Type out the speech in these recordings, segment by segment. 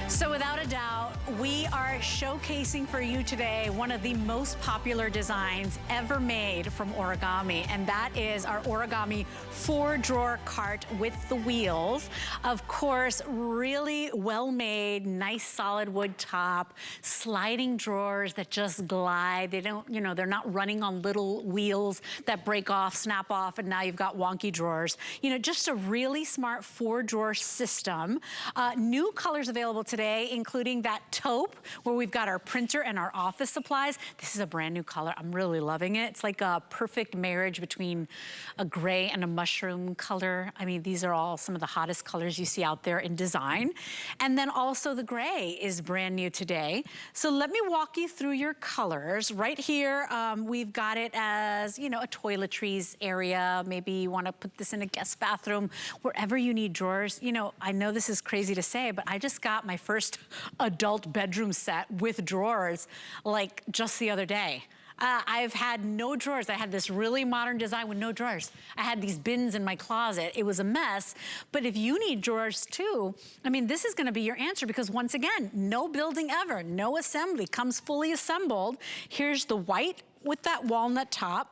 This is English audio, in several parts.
So without a doubt, we are showcasing for you today one of the most popular designs ever made from Origami, and that is our Origami 4-drawer cart with the wheels. Of course, really well-made, nice solid wood top, sliding drawers that just glide. They don't, you know, they're not running on little wheels that break off, snap off, and now you've got wonky drawers. You know, just a really smart 4-drawer system. New colors available today, including that taupe, where we've got our printer and our office supplies. This is a brand new color. I'm really loving it. It's like a perfect marriage between a gray and a mushroom color. I mean, these are all some of the hottest colors you see out there in design. And then also the gray is brand new today. So let me walk you through your colors. Right here, we've got it as, you know, a toiletries area. Maybe you want to put this in a guest bathroom, wherever you need drawers. You know, I know this is crazy to say, but I just got my first adult bedroom set with drawers like just the other day. I've had no drawers. I had this really modern design with no drawers. I had these bins in my closet. It was a mess. But if you need drawers too, I mean, this is gonna be your answer, because once again, no building ever, no assembly, comes fully assembled. Here's the white with that walnut top.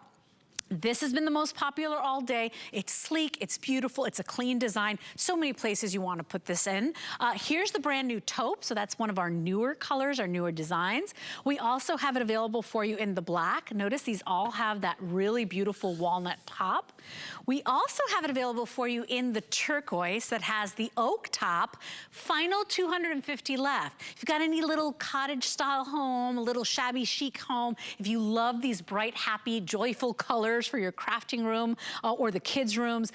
This has been the most popular all day. It's sleek, it's beautiful, it's a clean design. So many places you want to put this in. Here's the brand new taupe, so that's one of our newer colors, our newer designs. We also have it available for you in the black. Notice these all have that really beautiful walnut top. We also have it available for you in the turquoise that has the oak top. Final 250 left. If you've got any little cottage style home, a little shabby chic home, if you love these bright, happy, joyful colors for your crafting room or the kids' rooms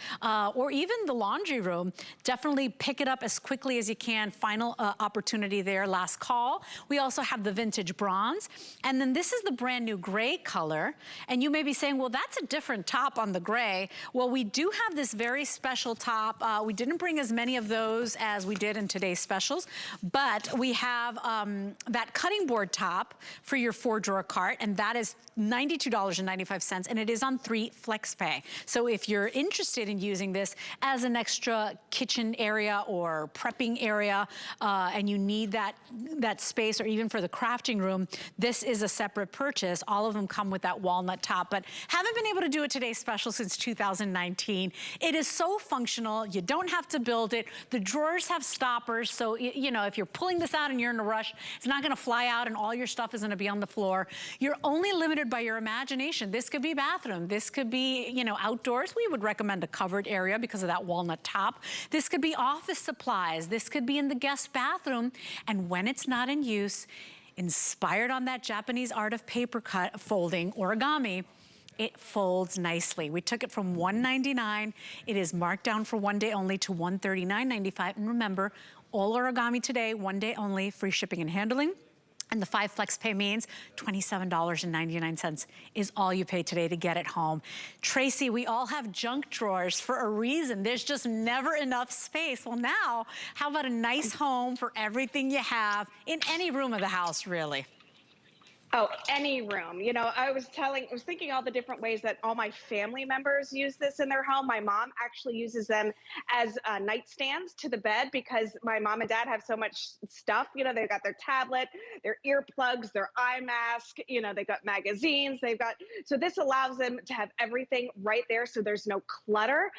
or even the laundry room, definitely pick it up as quickly as you can. Final opportunity there, last call. We also have the vintage bronze. And then this is the brand new gray color. And you may be saying, well, that's a different top on the gray. Well, we do have this very special top. We didn't bring as many of those as we did in today's specials, but we have that cutting board top for your 4-drawer cart, and that is $92.95, and it is on 3 flex pay. So if you're interested in using this as an extra kitchen area or prepping area, and you need that space, or even for the crafting room, this is a separate purchase. All of them come with that walnut top, but haven't been able to do a today's special since 2019. It is so functional. You don't have to build it. The drawers have stoppers, so you know, if you're pulling this out and you're in a rush, it's not gonna fly out and all your stuff is gonna be on the floor. You're only limited by your imagination. This could be bathroom. This could be, you know, outdoors. We would recommend a covered area because of that walnut top. This could be office supplies. This could be in the guest bathroom. And when it's not in use, inspired on that Japanese art of paper cut folding, origami, it folds nicely. We took it from $199. It is marked down for one day only to $139.95. And remember, all origami today, one day only, free shipping and handling. And the 5 flex pay means $27.99 is all you pay today to get it home. Tracy, we all have junk drawers for a reason. There's just never enough space. Well, now, how about a nice home for everything you have in any room of the house, really? Oh, any room. You know, I was thinking all the different ways that all my family members use this in their home. My mom actually uses them as nightstands to the bed, because my mom and dad have so much stuff. You know, they've got their tablet, their earplugs, their eye mask, you know, they've got magazines, so this allows them to have everything right there, so there's no clutter.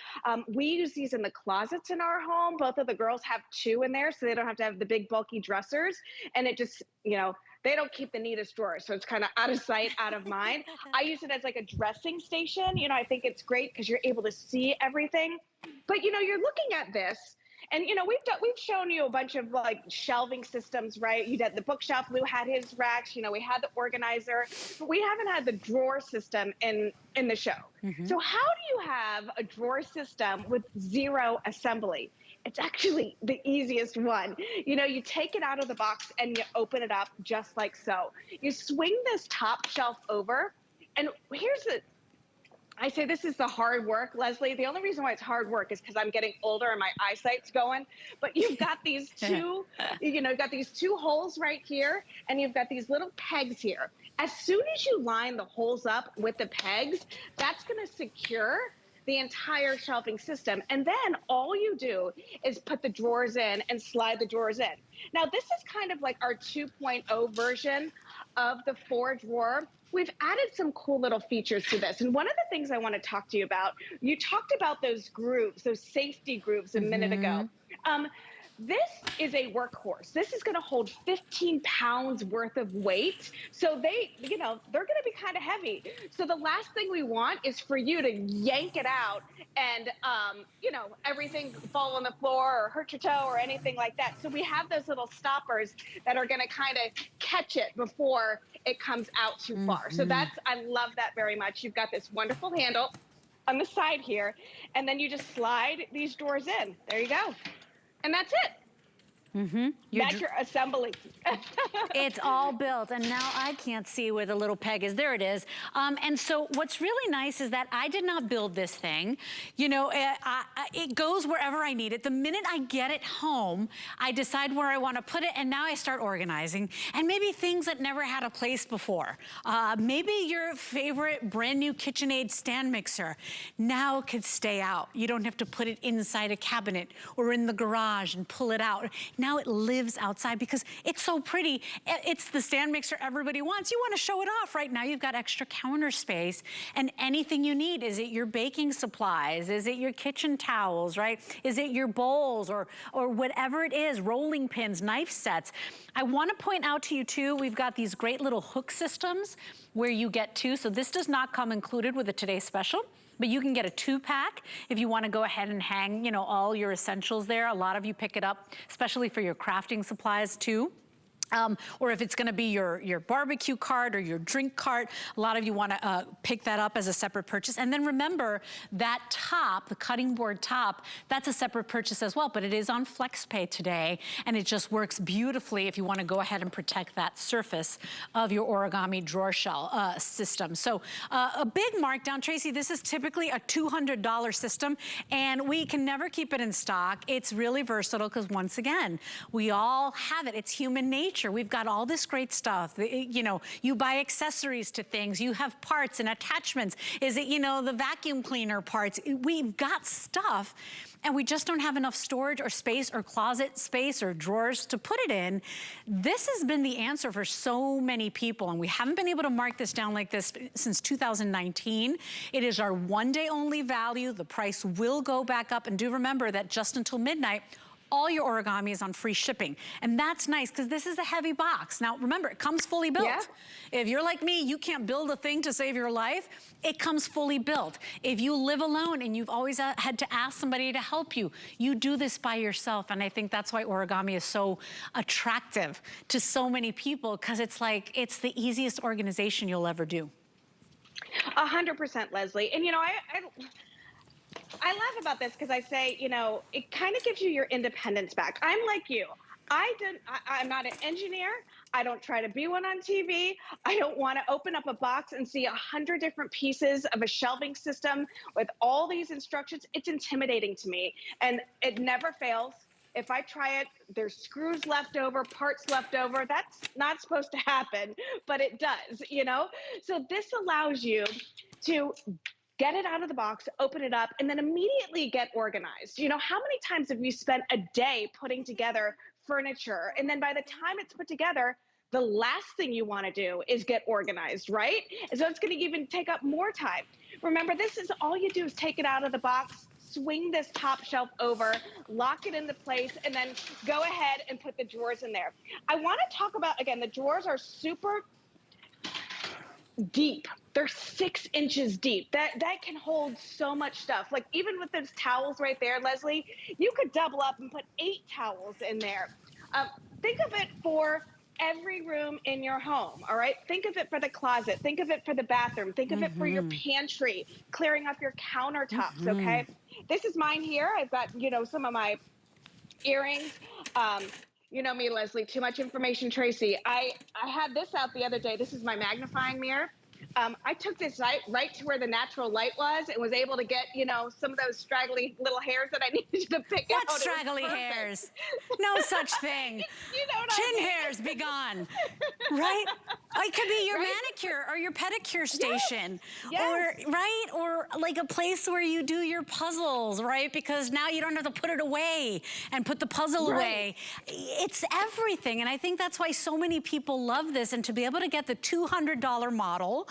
We use these in the closets in our home. Both of the girls have 2 in there, so they don't have to have the big bulky dressers. And it just, you know, they don't keep the neatest drawers, so it's kind of out of sight, out of mind. I use it as like a dressing station. You know, I think it's great because you're able to see everything. But, you know, you're looking at this, and, you know, we've shown you a bunch of like shelving systems, right? You did the bookshelf. Lou had his racks. You know, we had the organizer, but we haven't had the drawer system in the show. So how do you have a drawer system with 0 assembly? It's actually the easiest one. You know, you take it out of the box and you open it up just like so. You swing this top shelf over, and I say this is the hard work, Leslie. The only reason why it's hard work is because I'm getting older and my eyesight's going. But you've got these 2, you know, you've got these 2 holes right here, and you've got these little pegs here. As soon as you line the holes up with the pegs, that's gonna secure the entire shelving system. And then all you do is put the drawers in and slide the drawers in. Now, this is kind of like our 2.0 version of the 4-drawer. We've added some cool little features to this. And one of the things I want to talk to you about, you talked about those grooves, those safety grooves a minute ago. This is a workhorse. This is going to hold 15 pounds worth of weight. So they're going to be kind of heavy. So the last thing we want is for you to yank it out and, everything fall on the floor or hurt your toe or anything like that. So we have those little stoppers that are going to kind of catch it before it comes out too far. So I love that very much. You've got this wonderful handle on the side here, and then you just slide these drawers in. There you go. And that's it. That's your assembly. It's all built, and now I can't see where the little peg is. There it is. And so what's really nice is that I did not build this thing. It goes wherever I need it. The minute I get it home, I decide where I want to put it, and now I start organizing. And maybe things that never had a place before. Maybe your favorite brand new KitchenAid stand mixer now could stay out. You don't have to put it inside a cabinet or in the garage and pull it out. Now it lives outside because it's so pretty. It's the stand mixer everybody wants. You want to show it off. Right now you've got extra counter space and anything you need. Is it your baking supplies? Is it your kitchen towels, right? Is it your bowls or whatever it is, rolling pins, knife sets? I want to point out to you too, we've got these great little hook systems where you get two. So this does not come included with the Today Special. But you can get a 2-pack if you want to go ahead and hang, all your essentials there. A lot of you pick it up, especially for your crafting supplies too. Or if it's gonna be your barbecue cart or your drink cart, a lot of you wanna pick that up as a separate purchase. And then remember that top, the cutting board top, that's a separate purchase as well, but it is on FlexPay today, and it just works beautifully if you wanna go ahead and protect that surface of your Origami drawer shell system. So a big markdown, Tracy, this is typically a $200 system, and we can never keep it in stock. It's really versatile because once again, we all have it. It's human nature. We've got all this great stuff. You buy accessories to things. You have parts and attachments. Is it, the vacuum cleaner parts? We've got stuff, and we just don't have enough storage or space or closet space or drawers to put it in. This has been the answer for so many people, and we haven't been able to mark this down like this since 2019. It is our one-day only value. The price will go back up, and do remember that just until midnight, all your Origami is on free shipping. And that's nice because this is a heavy box. Now remember, it comes fully built. Yeah. If you're like me, you can't build a thing to save your life. It comes fully built. If you live alone and you've always had to ask somebody to help you, you do this by yourself. And I think that's why Origami is so attractive to so many people, because it's like, it's the easiest organization you'll ever do. 100%, Leslie. And I laugh about this because I say, it kind of gives you your independence back. I'm like you. I'm not an engineer. I don't try to be one on TV. I don't want to open up a box and see 100 different pieces of a shelving system with all these instructions. It's intimidating to me, and it never fails. If I try it, there's screws left over, parts left over. That's not supposed to happen, but it does, So this allows you to get it out of the box, open it up, and then immediately get organized. How many times have you spent a day putting together furniture, and then by the time it's put together, the last thing you want to do is get organized, right? And so it's going to even take up more time. Remember, this is all you do is take it out of the box, swing this top shelf over, lock it into place, and then go ahead and put the drawers in there. I want to talk about, again, the drawers are super deep. They're 6 inches deep. That can hold so much stuff. Like even with those towels right there, Leslie, you could double up and put 8 towels in there. Think of it for every room in your home, all right? Think of it for the closet. Think of it for the bathroom. Think of it for your pantry, clearing up your countertops, okay? This is mine here. I've got, some of my earrings. You know me, Leslie, too much information, Tracy. I had this out the other day. This is my magnifying mirror. I took this right to where the natural light was and was able to get, some of those straggly little hairs that I needed to pick out. What straggly hairs? No such thing. You know what Chin I mean. hairs, be gone. Right? It could be your Right? manicure or your pedicure Yes. station, Yes. or right, or like a place where you do your puzzles, right? Because now you don't have to put it away and put the puzzle Right. away. It's everything, and I think that's why so many people love this. And to be able to get the $200 model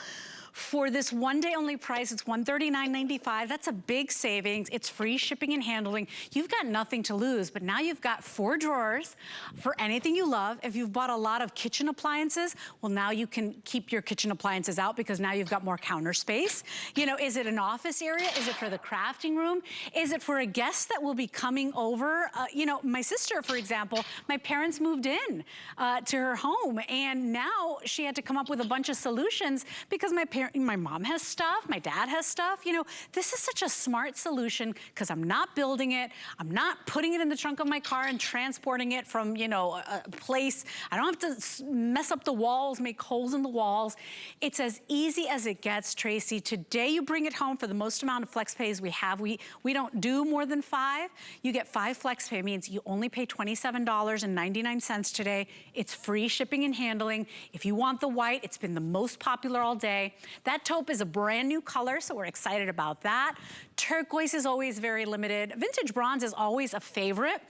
for this one day only price, it's $139.95. That's a big savings. It's free shipping and handling. You've got nothing to lose, but now you've got 4 drawers for anything you love. If you've bought a lot of kitchen appliances, well, now you can keep your kitchen appliances out because now you've got more counter space. You know, is it an office area? Is it for the crafting room? Is it for a guest that will be coming over? You know, my sister, for example, my parents moved in to her home, and now she had to come up with a bunch of solutions because my mom has stuff, my dad has stuff. You know, this is such a smart solution because I'm not building it. I'm not putting it in the trunk of my car and transporting it from, you know, a place. I don't have to mess up the walls, make holes in the walls. It's as easy as it gets, Tracy. Today you bring it home for the most amount of flex pays we have. We don't do more than 5. You get 5 flex pay, means you only pay $27.99 today. It's free shipping and handling. If you want the white, it's been the most popular all day. That taupe is a brand new color, so we're excited about that. Turquoise is always very limited. Vintage bronze is always a favorite.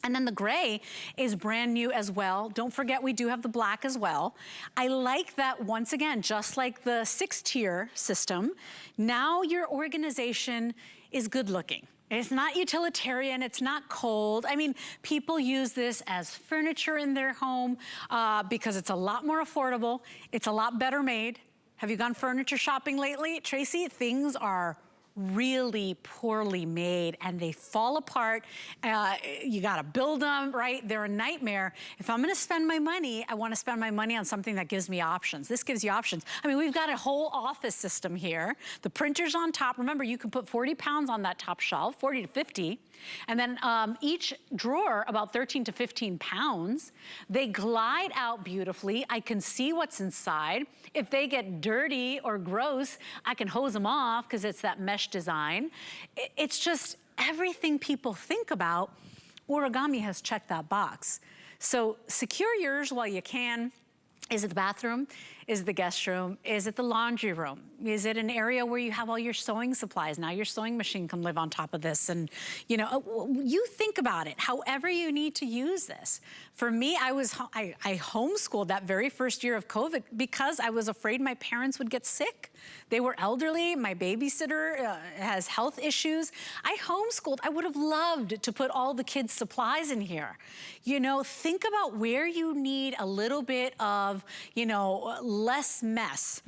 And then the gray is brand new as well. Don't forget, we do have the black as well. I like that, once again, just like the 6-tier system, now your organization is good looking. It's not utilitarian, it's not cold. I mean, people use this as furniture in their home because it's a lot more affordable. It's a lot better made. Have you gone furniture shopping lately, Tracy? Things are really poorly made and they fall apart. You gotta build them, right? They're a nightmare. If I'm gonna spend my money, I wanna spend my money on something that gives me options. This gives you options. I mean, we've got a whole office system here. The printer's on top. Remember, you can put 40 pounds on that top shelf, 40 to 50. And then each drawer, about 13 to 15 pounds. They glide out beautifully. I can see what's inside. If they get dirty or gross, I can hose them off because it's that mesh design. It's just everything people think about. Origami has checked that box. So secure yours while you can. Is it the bathroom? Is it the guest room? Is it the laundry room? Is it an area where you have all your sewing supplies? Now your sewing machine can live on top of this. And you know, you think about it, however you need to use this. For me, I homeschooled that very first year of COVID because I was afraid my parents would get sick. They were elderly. My babysitter has health issues. I homeschooled. I would have loved to put all the kids' supplies in here. You know, think about where you need a little bit of, you know, less mess.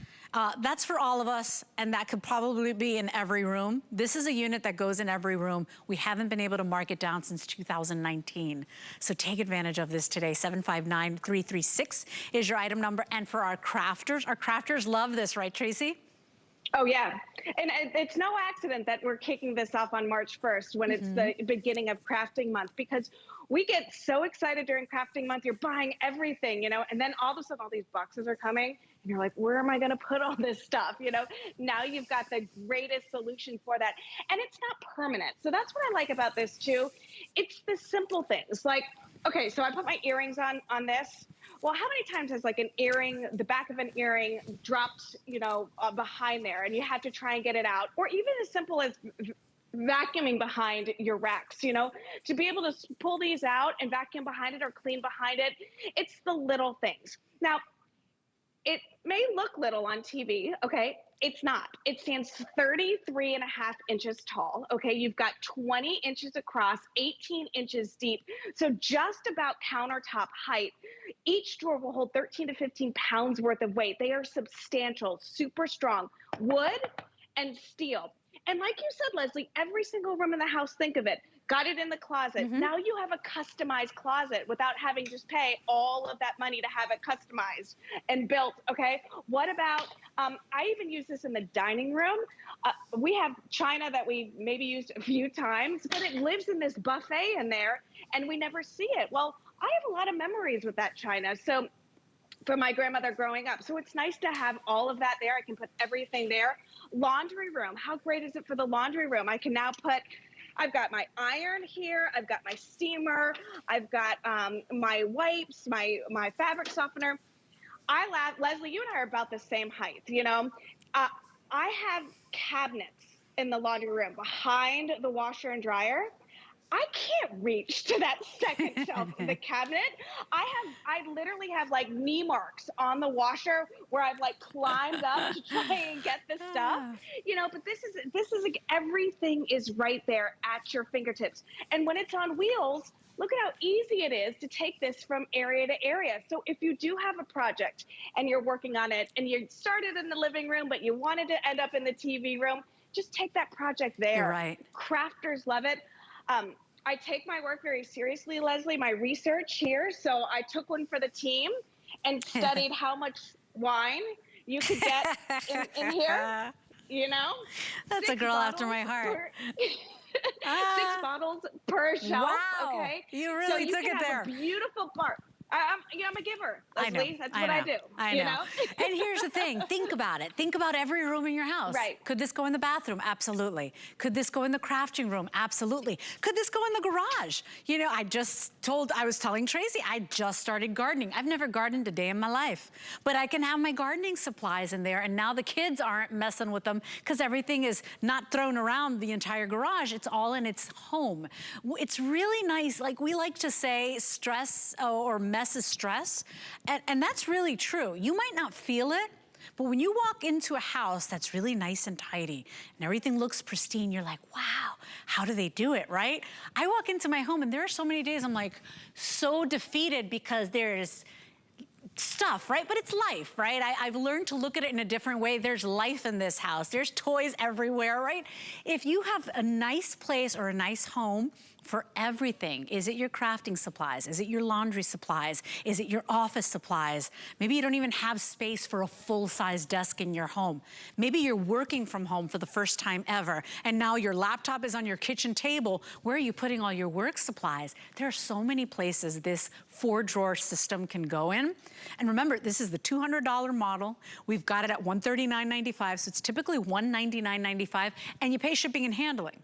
That's for all of us, and that could probably be in every room. This is a unit that goes in every room. We haven't been able to mark it down since 2019. So take advantage of this today. 759336 is your item number. And for our crafters love this, right, Tracy? Oh, yeah. And it's no accident that we're kicking this off on March 1st when it's the beginning of crafting month, because we get so excited during crafting month. You're buying everything, you know, and then all of a sudden all these boxes are coming and you're like, where am I going to put all this stuff? You know, now you've got the greatest solution for that. And it's not permanent. So that's what I like about this too. It's the simple things like, okay, so I put my earrings on this. Well, how many times has like an earring, the back of an earring dropped, you know, behind there and you had to try and get it out? Or even as simple as vacuuming behind your racks, you know, to be able to pull these out and vacuum behind it or clean behind it. It's the little things. Now, it may look little on TV, okay? It's not. It stands 33 and a half inches tall, okay? You've got 20 inches across, 18 inches deep. So just about countertop height. Each drawer will hold 13 to 15 pounds worth of weight. They are substantial, super strong. Wood and steel. And like you said, Leslie, every single room in the house, think of it. Got it in the closet. Now you have a customized closet without having to pay all of that money to have it customized and built, okay? What about, I even use this in the dining room. We have china that we maybe used a few times, but it lives in this buffet in there and we never see it. Well, I have a lot of memories with that china. So for my grandmother growing up. So it's nice to have all of that there. I can put everything there. Laundry room. How great is it for the laundry room? I can now put, I've got my iron here. I've got my steamer. I've got my wipes, my fabric softener. I laugh, Leslie, you and I are about the same height, you know? Uh, I have cabinets in the laundry room behind the washer and dryer. I can't reach to that second shelf of the cabinet. I literally have like knee marks on the washer where I've like climbed up to try and get the stuff, Ah, you know, but this is like everything is right there at your fingertips. And when it's on wheels, look at how easy it is to take this from area to area. So if you do have a project and you're working on it and you started in the living room, but you wanted to end up in the TV room, just take that project you're there. right. Crafters love it. I take my work very seriously, Leslie, my research here. So I took one for the team and studied how much wine you could get in here, you know, That's a six girl after bottles my heart. per six Ah, bottles per shelf. wow. Okay. You So really you took can it have a there. beautiful bar. Yeah, I'm a giver, I know, Leslie. That's I what I know, do, I you know. know? And here's the thing, think about it. Think about every room in your house. Right. Could this go in the bathroom? Absolutely. Could this go in the crafting room? Absolutely. Could this go in the garage? You know, I was telling Tracy, I just started gardening. I've never gardened a day in my life, but I can have my gardening supplies in there, and now the kids aren't messing with them because everything is not thrown around the entire garage. It's all in its home. It's really nice. Like we like to say, stress or mess is stress. And that's really true. You might not feel it, but when you walk into a house that's really nice and tidy and everything looks pristine, you're like, wow, how do they do it, right? I walk into my home and there are so many days I'm like so defeated because there's stuff, right? But it's life, right? I've learned to look at it in a different way. There's life in this house. There's toys everywhere, right? If you have a nice place or a nice home for everything, is it your crafting supplies? Is it your laundry supplies? Is it your office supplies? Maybe you don't even have space for a full-size desk in your home. Maybe you're working from home for the first time ever, and now your laptop is on your kitchen table. Where are you putting all your work supplies? There are so many places this 4-drawer system can go in. And remember, this is the $200 model. We've got it at $139.95, so it's typically $199.95, and you pay shipping and handling.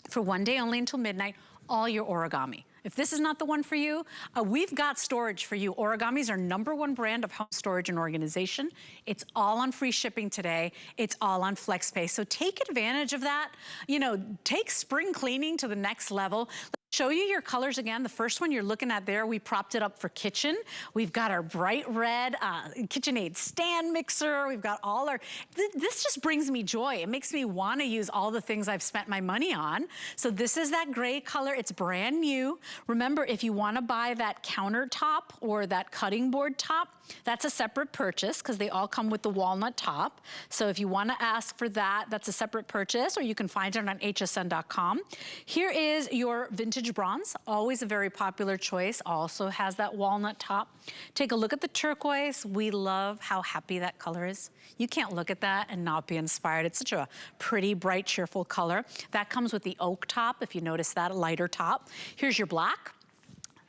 For one day only until midnight, all your Origami. If this is not the one for you, we've got storage for you. Origami is our #1 brand of home storage and organization. It's all on free shipping today. It's all on FlexPay. So take advantage of that. You know, take spring cleaning to the next level. Show you your colors again. The first one you're looking at there, we propped it up for kitchen. We've got our bright red KitchenAid stand mixer. We've got all our, this just brings me joy. It makes me want to use all the things I've spent my money on. So this is that gray color. It's brand new. Remember, if you want to buy that countertop or that cutting board top, that's a separate purchase because they all come with the walnut top. So if you want to ask for that, that's a separate purchase, or you can find it on hsn.com. Here is your vintage bronze, always a very popular choice, also has that walnut top. Take a look at the turquoise. We love how happy that color is. You can't look at that and not be inspired. It's such a pretty, bright, cheerful color. That comes with the oak top, if you notice that, a lighter top. Here's your black.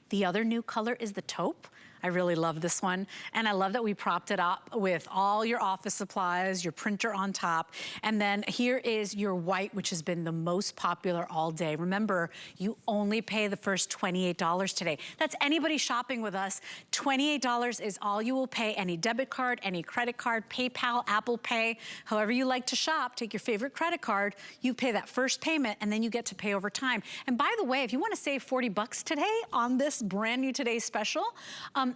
The other new color is the taupe. I really love this one. And I love that we propped it up with all your office supplies, your printer on top. And then here is your white, which has been the most popular all day. Remember, you only pay the first $28 today. That's anybody shopping with us. $28 is all you will pay. Any debit card, any credit card, PayPal, Apple Pay, however you like to shop, take your favorite credit card, you pay that first payment and then you get to pay over time. And by the way, if you want to save 40 bucks today on this brand new Today Special,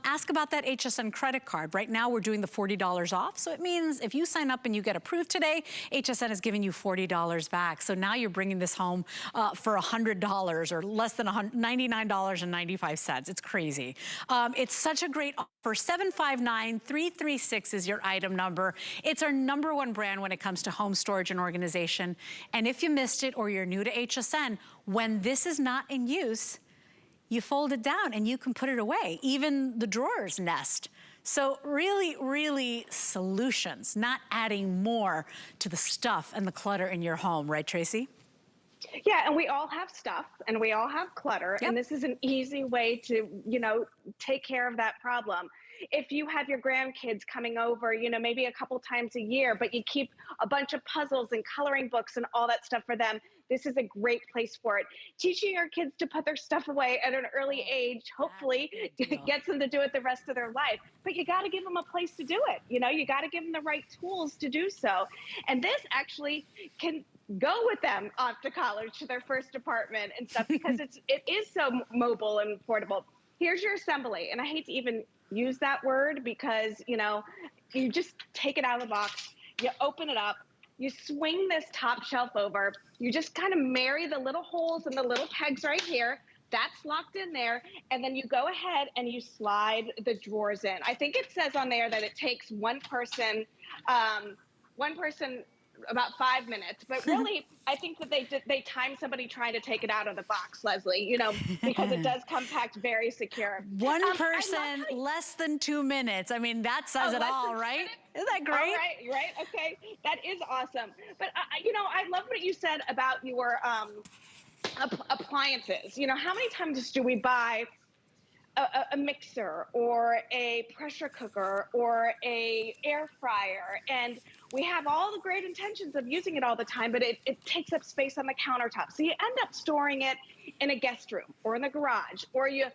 ask about that HSN credit card. Right now, we're doing the $40 off. So it means if you sign up and you get approved today, HSN is giving you $40 back. So now you're bringing this home for $100 or less than $99.95. It's crazy. It's such a great offer. 759336 is your item number. It's our #1 brand when it comes to home storage and organization. And if you missed it or you're new to HSN, when this is not in use, you fold it down and you can put it away. Even the drawers nest. So really, really solutions, not adding more to the stuff and the clutter in your home, right, Tracy? Yeah, and we all have stuff and we all have clutter, Yep. and this is an easy way to, you know, take care of that problem. If you have your grandkids coming over, you know, maybe a couple times a year, but you keep a bunch of puzzles and coloring books and all that stuff for them, this is a great place for it. Teaching your kids to put their stuff away at an early age, That's a hopefully big deal. gets them to do it the rest of their life. But you got to give them a place to do it. You know, you got to give them the right tools to do so. And this actually can go with them off to college to their first apartment and stuff because it is so mobile and portable. Here's your assembly, and I hate to even use that word because, you know, you just take it out of the box, you open it up, you swing this top shelf over, you just kind of marry the little holes and the little pegs right here. That's locked in there, and then you go ahead and you slide the drawers in. I think it says on there that it takes one person about 5 minutes, but really, I think that they timed somebody trying to take it out of the box, Leslie, you know, because it does come packed very secure. One person, less than 2 minutes. I mean, that says it all, right? Isn't that great? All right, okay. That is awesome. But, you know, I love what you said about your appliances. You know, how many times do we buy a mixer or a pressure cooker or a air fryer, and we have all the great intentions of using it all the time, but it takes up space on the countertop. So you end up storing it in a guest room or in the garage, or you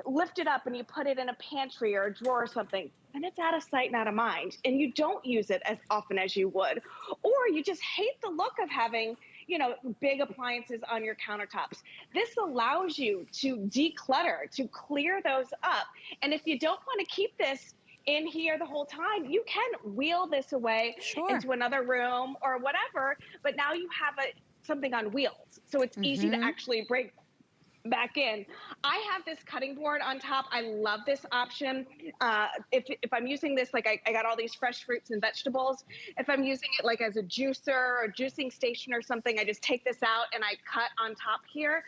lift it up and you put it in a pantry or a drawer or something, and it's out of sight and out of mind, and you don't use it as often as you would, or you just hate the look of having, you know, big appliances on your countertops. This allows you to declutter, to clear those up. And if you don't want to keep this in here the whole time, you can wheel this away into another room or whatever, but now you have something on wheels. So it's easy to actually bring back in. I have this cutting board on top. I love this option. If I'm using this, like I got all these fresh fruits and vegetables. If I'm using it like as a juicer or juicing station or something, I just take this out and I cut on top here.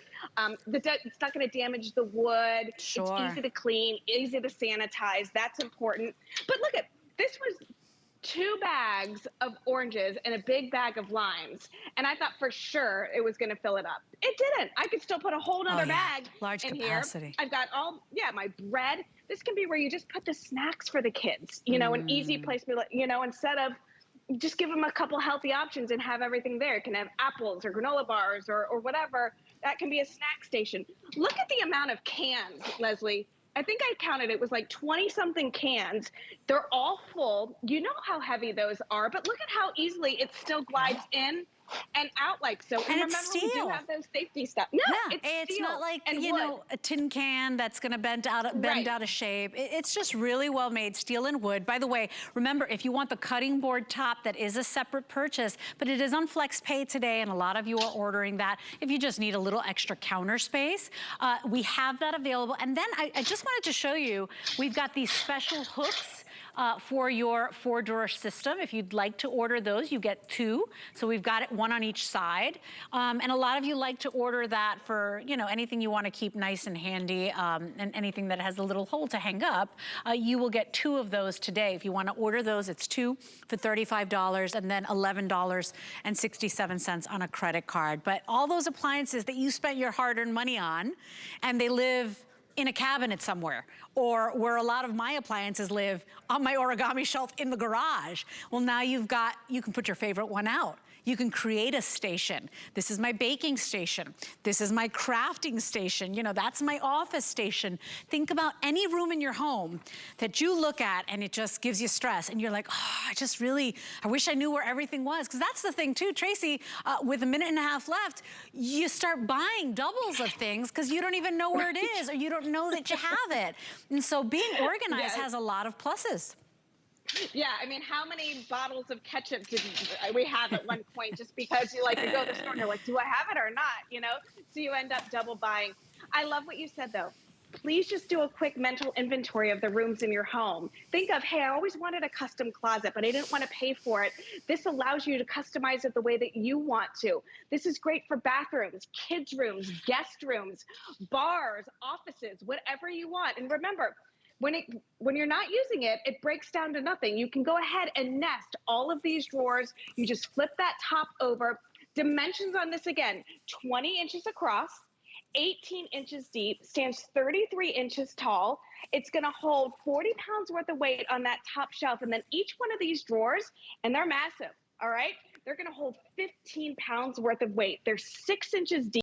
It's not going to damage the wood. It's easy to clean, easy to sanitize. That's important. But look at this was 2 bags of oranges and a big bag of limes. And I thought for sure it was going to fill it up. It didn't. I could still put a whole nother bag large in capacity. Here. I've got my bread. This can be where you just put the snacks for the kids, you know, an easy place, you know, instead of just give them a couple healthy options and have everything there. It can have apples or granola bars or whatever. That can be a snack station. Look at the amount of cans, Leslie. I think I counted, it was like 20 something cans. They're all full. You know how heavy those are, but look at how easily it still glides in and out like so. And remember, we do have those safety stuff. No, it's not like, you know, a tin can that's gonna bend out of shape. It's just really well made, steel and wood. By the way, remember, if you want the cutting board top, that is a separate purchase, but it is on FlexPay today, and a lot of you are ordering that. If you just need a little extra counter space, we have that available. And then I just wanted to show you, we've got these special hooks for your 4-drawer system. If you'd like to order those, you get 2. So we've got it, 1 on each side. And a lot of you like to order that for, you know, anything you want to keep nice and handy, and anything that has a little hole to hang up. You will get 2 of those today. If you want to order those, it's 2 for $35 and then $11.67 on a credit card. But all those appliances that you spent your hard-earned money on, and they live in a cabinet somewhere, or where a lot of my appliances live, on my origami shelf in the garage. Well, now you can put your favorite one out. You can create a station. This is my baking station. This is my crafting station. You know, that's my office station. Think about any room in your home that you look at and it just gives you stress. And you're like, oh, I wish I knew where everything was. Because that's the thing too, Tracy, with a minute and a half left, you start buying doubles of things because you don't even know where it is, or you don't know that you have it. And so being organized has a lot of pluses. Yeah, I mean, how many bottles of ketchup did we have at one point just because you go to the store and you're like, do I have it or not, you know? So you end up double buying. I love what you said, though. Please just do a quick mental inventory of the rooms in your home. Think of, hey, I always wanted a custom closet, but I didn't want to pay for it. This allows you to customize it the way that you want to. This is great for bathrooms, kids' rooms, guest rooms, bars, offices, whatever you want. And remember, when you're not using it, it breaks down to nothing. You can go ahead and nest all of these drawers. You just flip that top over. Dimensions on this again, 20 inches across, 18 inches deep, stands 33 inches tall. It's gonna hold 40 pounds worth of weight on that top shelf. And then each one of these drawers, and they're massive, all right? They're going to hold 15 pounds worth of weight. They're 6 inches deep.